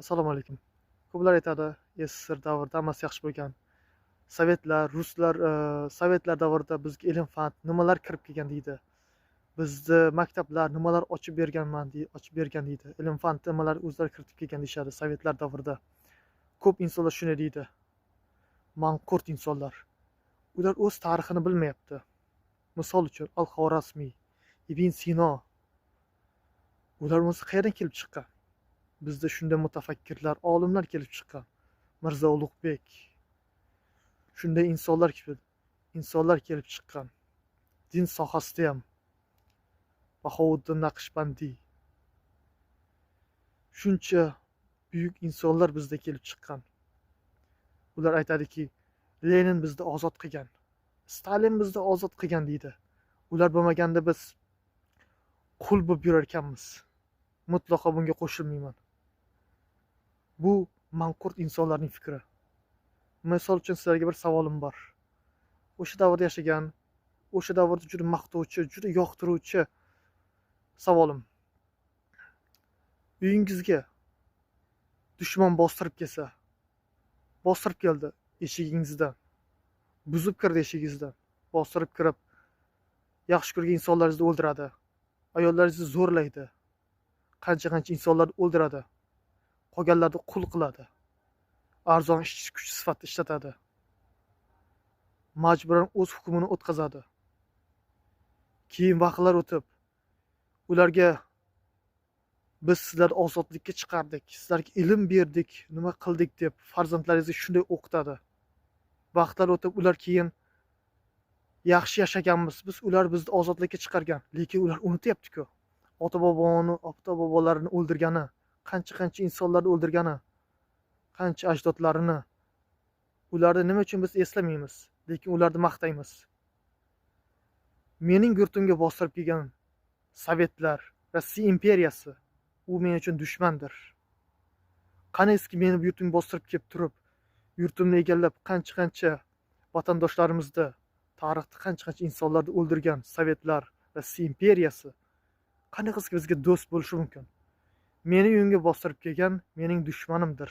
Assalomu alaykum. Ko'plar aytadi, SSR davrida hammasi yaxshi bo'lgan. Sovetlar, ruslar, sovetlar davrida bizga ilm-fan nimalar kirib kelgan deydi. Bizni maktablar nimalar ochib bergan deydi. Ilm-fan nimalar o'zlari kiritib kelgan deyishadi sovetlar davrida. Ko'p insonlar shunday deydi. Manqurt insonlar. Ular o'z tarixini bilmayapti. Misol uchun Al-Xorazmiy, Ibn Sino. Ular o'zi qayerdan kelib chiqqan? Bizda shunday mutafakkirlar, olimlar kelib chiqqan. Mirzo Ulug'bek. Shunday insonlar kelib chiqqan. Din sohasida ham Bahovuddin Naqshbandiy. Shuncha buyuk insonlar bizda kelib chiqqan. Ular aytadiki, Lenin bizni ozod qilgan, Stalin bizni ozod qilgan deydi. Ular bo'lmaganda biz qul bo'lib yurar ekanmiz. Mutlaqo bunga qo'shilmayman. Bu manqurt insonlarning fikri. Misol uchun sizlarga bir savolim bor. O'sha davrda yashagan, o'sha davrda juda maqtovchi, juda yoqtiruvchi savolim. Uyingizga dushman bostirib keldi eshigingizdan. Buzib kirdi eshigingizdan. Bostirib kirib, yaxshi ko'rgan insonlaringizni o'ldiradi. Ayollaringizni zo'rlaydi. Qancha insonlarni o'ldiradi. Qolganlarni qul qiladi. Arzon ishchi kuch sifatida ishlatadi. Majburan o'z hukmini o'tkazadi. Keyin vaqtlar o'tib, ularga biz sizlarni ozodlikka chiqardik, sizlarga ilm berdik, nima qildik deb farzandlaringizni shunday o'qitadi. Vaqtlar o'tib, ular keyin yaxshi yashaganmiz, ular bizni ozodlikka chiqargan, lekin ular unutyapti-ku. Ota-bobolarini o'ldirgani, qancha insonlarni o'ldirgani, qancha ajdodlarini. Ularni nima uchun biz eslamaymiz, lekin ularni maqtaymiz. Mening yurtimga bostirib kelgan sovetlar, Rossiya imperiyasi, u men uchun dushmandir. Qani eski meni yurtimga bostirib kelib turib, yurtimni egallab qancha vatandoshlarimizni, tarixda qancha insonlarni o'ldirgan sovetlar, Rossiya imperiyasi qanaqa bizga do'st bo'lishi mumkin? Meni uyimga bostirib kelgan mening dushmanimdir.